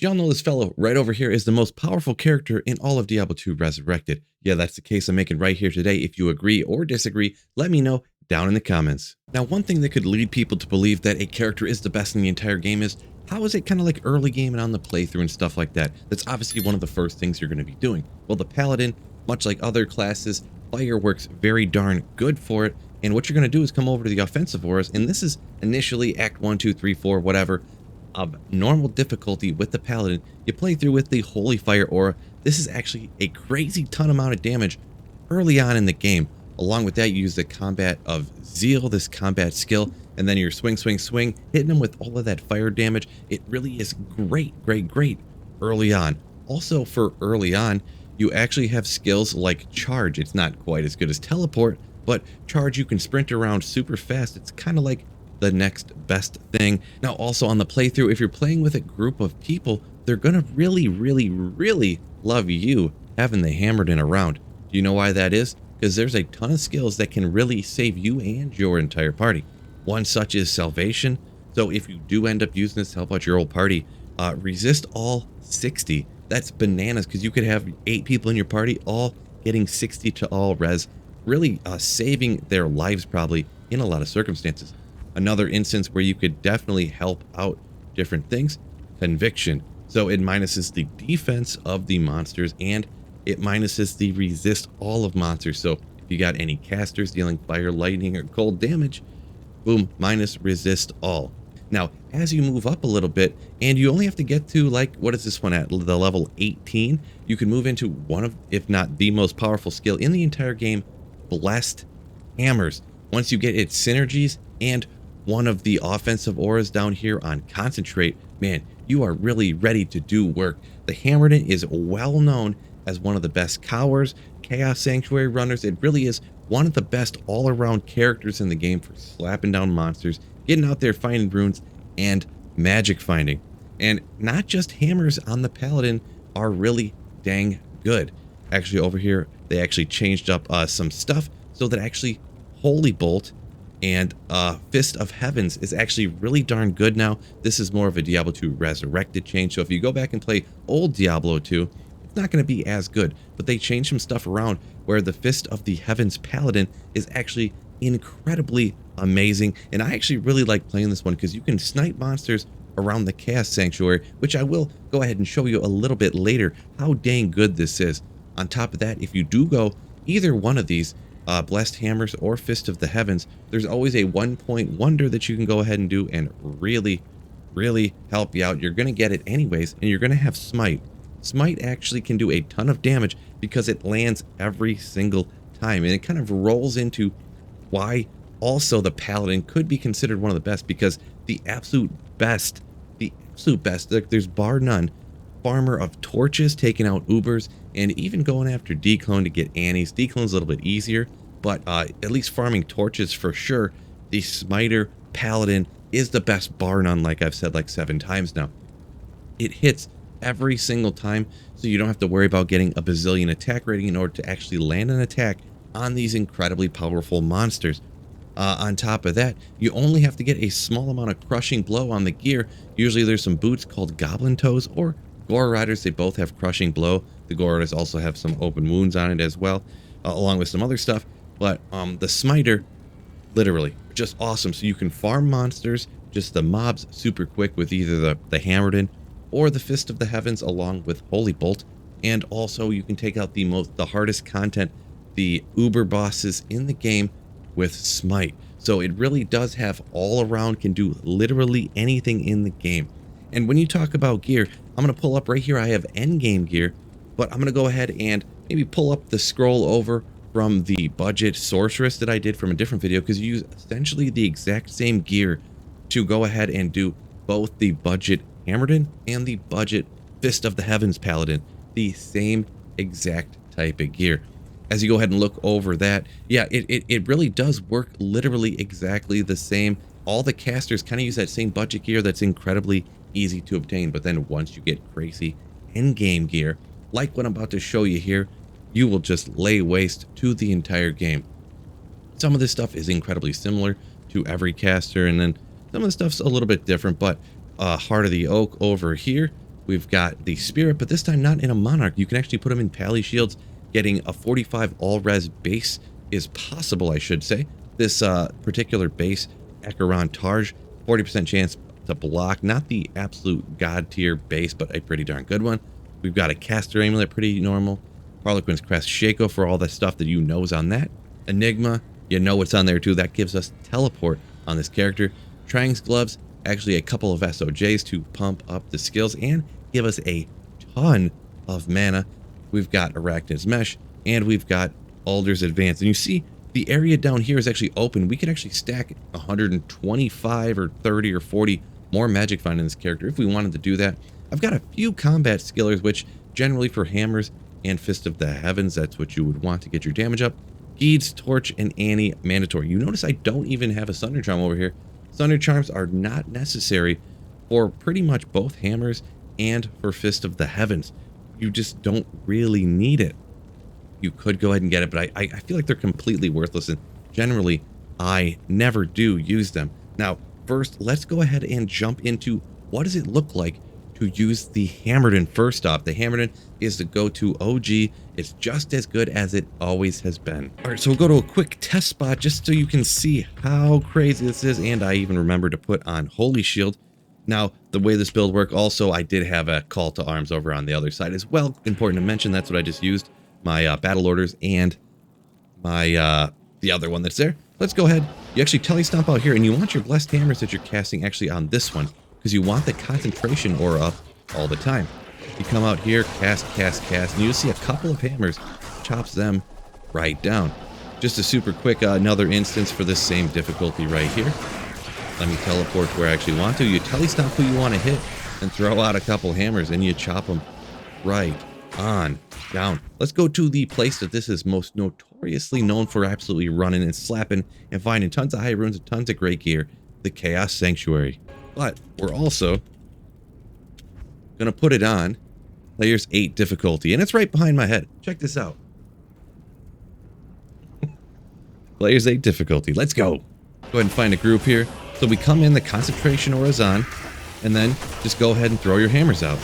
Y'all know this fellow right over here is the most powerful character in all of Diablo 2 Resurrected. Yeah, that's the case I'm making right here today. If you agree or disagree, let me know down in the comments. Now, one thing that could lead people to believe that a character is the best in the entire game is, how is it kind of like early game and on the playthrough and stuff like that? That's obviously one of the first things you're going to be doing. Well, the Paladin, much like other classes, fire works very darn good for it. And what you're going to do is come over to the offensive auras, and this is initially Act 1, 2, 3, 4, whatever, of normal difficulty with the Paladin. You play through with the Holy Fire aura. This is actually a crazy ton amount of damage early on in the game. Along with that, you use the Combat of Zeal, this combat skill, and then your swing, hitting them with all of that fire damage. It really is great early on. Also, for early on, you actually have skills like Charge. It's not quite as good as Teleport, but Charge, you can sprint around super fast. It's kind of like the next best thing. Now, also on the playthrough, if you're playing with a group of people, they're gonna really love you having the Hammered in around. Do you know why that is? Because there's a ton of skills that can really save you and your entire party. One such is Salvation. So if you do end up using this to help out your whole party, resist all 60. That's bananas, because you could have 8 people in your party all getting 60 to all res, really saving their lives probably in a lot of circumstances. Another instance where you could definitely help out different things, Conviction. So it minuses the defense of the monsters, and it minuses the resist all of monsters. So if you got any casters dealing fire, lightning, or cold damage, boom, minus resist all. Now, as you move up a little bit, and you only have to get to, like, what is this one at? The level 18, you can move into one of, if not the most powerful skill in the entire game, Blessed Hammers. Once you get its synergies and one of the offensive auras down here on Concentrate, man, you are really ready to do work. The Hammered is well known as one of the best cowers, Chaos Sanctuary runners. It really is one of the best all-around characters in the game for slapping down monsters, getting out there finding runes, and magic finding. And not just hammers on the Paladin are really dang good. Actually, over here, they actually changed up some stuff so that actually Holy Bolt and Fist of Heavens is actually really darn good now. This is more of a Diablo 2 Resurrected change. So if you go back and play old Diablo 2, it's not going to be as good. But they changed some stuff around where the Fist of the Heavens Paladin is actually incredibly amazing. And I actually really like playing this one because you can snipe monsters around the Chaos Sanctuary, which I will go ahead and show you a little bit later how dang good this is. On top of that, if you do go either one of these, Blessed Hammers or Fist of the Heavens, there's always a 1-point wonder that you can go ahead and do and really help you out. You're going to get it anyways, and you're going to have Smite. Smite actually can do a ton of damage because it lands every single time, and it kind of rolls into why also the Paladin could be considered one of the best, because the absolute best, there's bar none, farmer of torches, taking out Ubers, and even going after Declone to get Annies. Declone's a little bit easier, but at least farming torches for sure. The Smiter Paladin is the best bar none, like I've said like 7 times now. It hits every single time, so you don't have to worry about getting a bazillion attack rating in order to actually land an attack on these incredibly powerful monsters. On top of that, you only have to get a small amount of crushing blow on the gear. Usually there's some boots called Goblin Toes or Gore Riders. They both have crushing blow. The Gore Riders also have some open wounds on it as well, along with some other stuff. But the Smiter, literally just awesome. So you can farm monsters, just the mobs, super quick with either the Hammered or the Fist of the Heavens along with Holy Bolt. And also you can take out the hardest content, the Uber bosses in the game, with Smite. So it really does have all around, can do literally anything in the game. And when you talk about gear, I'm going to pull up right here. I have endgame gear, but I'm going to go ahead and maybe pull up the scroll over from the budget sorceress that I did from a different video, because you use essentially the exact same gear to go ahead and do both the budget Hammered and the budget Fist of the Heavens Paladin, the same exact type of gear. As you go ahead and look over that, yeah, it really does work literally exactly the same. All the casters kind of use that same budget gear that's incredibly easy to obtain, but then once you get crazy endgame gear, like what I'm about to show you here, you will just lay waste to the entire game. Some of this stuff is incredibly similar to every caster, and then some of the stuff's a little bit different, but Heart of the Oak over here, We've got the Spirit, but this time not in a Monarch. You can actually put them in Pally Shields. Getting a 45 all-res base is possible, I should say. This particular base, Acheron Targe, 40% chance to block. Not the absolute god tier base, but a pretty darn good one. We've got a Caster Amulet, pretty normal. Harlequin's Crest Shaco for all the stuff that you know is on that. Enigma, you know what's on there too. That gives us teleport on this character. Trang's Gloves, actually a couple of SOJs to pump up the skills and give us a ton of mana. We've got Arachnid's Mesh, and we've got Alder's Advance. And you see the area down here is actually open. We could actually stack 125 or 30 or 40 more Magic Find in this character if we wanted to do that. I've got a few combat skillers, which generally for hammers and Fist of the Heavens, that's what you would want to get your damage up. Geeds, Torch, and Annie mandatory. You notice I don't even have a Sunder Charm over here. Sunder Charms are not necessary for pretty much both hammers and for Fist of the Heavens. You just don't really need it. You could go ahead and get it, but I feel like they're completely worthless, and generally I never do use them. Now, first, let's go ahead and jump into what does it look like to use the Hammerden first off. The Hammerden is the go-to OG. It's just as good as it always has been. All right, so we'll go to a quick test spot just so you can see how crazy this is, and I even remember to put on Holy Shield. Now, the way this build worked, also, I did have a Call to Arms over on the other side as well. Important to mention, that's what I just used. My Battle Orders and my the other one that's there. Let's go ahead. You actually Telestomp out here, and you want your Blessed Hammers that you're casting actually on this one, because you want the concentration aura up all the time. You come out here, cast, and you see a couple of hammers, chops them right down. Just a super quick another instance for this same difficulty right here. Let me teleport to where I actually want to. You Telestomp who you want to hit, and throw out a couple hammers, and you chop them right on down. Let's go to the place that this is most notoriously known for absolutely running and slapping and finding tons of high runes and tons of great gear, the Chaos Sanctuary. But we're also going to put it on Players 8 difficulty, and it's right behind my head. Check this out. Players 8 difficulty. Let's go. Go ahead and find a group here. So we come in, the concentration aura is on, and then just go ahead and throw your hammers out.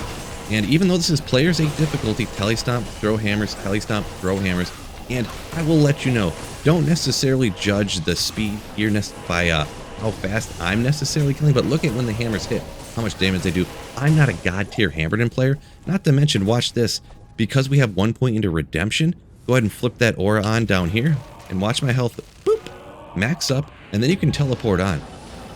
And even though this is Players 8 difficulty, Telestomp, throw hammers, Telestomp, throw hammers. And I will let you know, don't necessarily judge the speed here by how fast I'm necessarily killing, but look at when the hammers hit, how much damage they do. I'm not a god tier Hammerden player, not to mention, watch this, because we have 1 point into redemption, go ahead and flip that aura on down here, and watch my health, boop, max up, and then you can teleport on.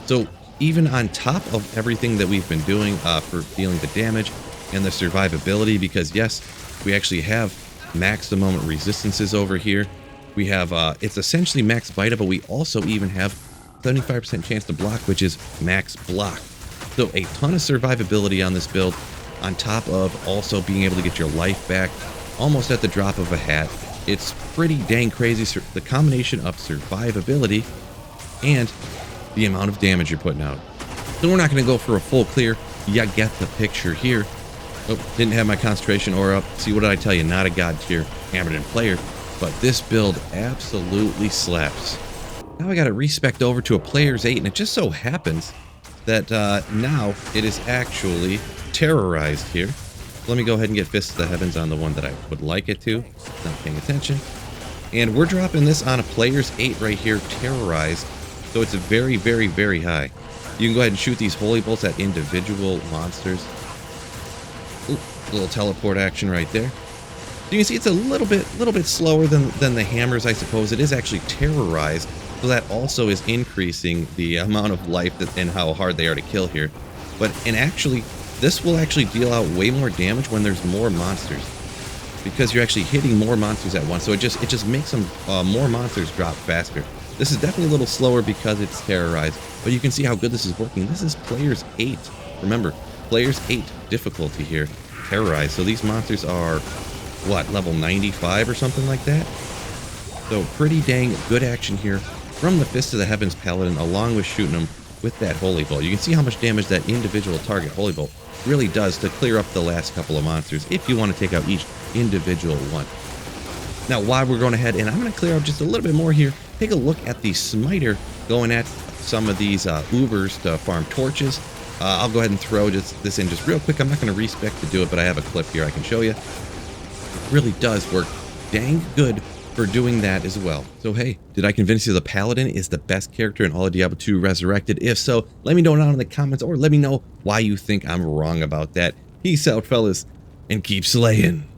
So even on top of everything that we've been doing for dealing the damage and the survivability, because yes, we actually have maximum resistances over here. We have, it's essentially max Vita, but we also even have 75% chance to block, which is max block. So a ton of survivability on this build, on top of also being able to get your life back almost at the drop of a hat. It's pretty dang crazy, the combination of survivability and the amount of damage you're putting out. So we're not going to go for a full clear. You get the picture here. Oh, didn't have my concentration aura up. See, what did I tell you? Not a god tier Hammerden player, but this build absolutely slaps. Now I got to respec over to a Players 8, and it just so happens that now it is actually terrorized here. Let me go ahead and get Fist of the Heavens on the one that I would like it to. Not paying attention. And we're dropping this on a Players 8 right here, terrorized. So it's very, very, very high. You can go ahead and shoot these Holy Bolts at individual monsters. Ooh, little teleport action right there. So you can see it's a little bit slower than the hammers, I suppose. It is actually terrorized. So that also is increasing the amount of life and how hard they are to kill here. And actually, this will actually deal out way more damage when there's more monsters, because you're actually hitting more monsters at once. So it just makes them more monsters drop faster. This is definitely a little slower because it's terrorized, but you can see how good this is working. This is Players 8. Remember, Players 8 difficulty here, terrorized. So these monsters are, what, level 95 or something like that? So pretty dang good action here from the Fist of the Heavens Paladin, along with shooting them with that Holy Bolt. You can see how much damage that individual target Holy Bolt really does to clear up the last couple of monsters if you want to take out each individual one. Now, while we're going ahead, and I'm going to clear up just a little bit more here, take a look at the Smiter going at some of these Ubers to farm torches. I'll go ahead and throw this in just real quick. I'm not going to respec to do it, but I have a clip here I can show you. It really does work dang good for doing that as well. So hey, did I convince you the Paladin is the best character in all of Diablo 2 Resurrected? If so, let me know down in the comments, or let me know why you think I'm wrong about that. Peace out, fellas, and keep slaying.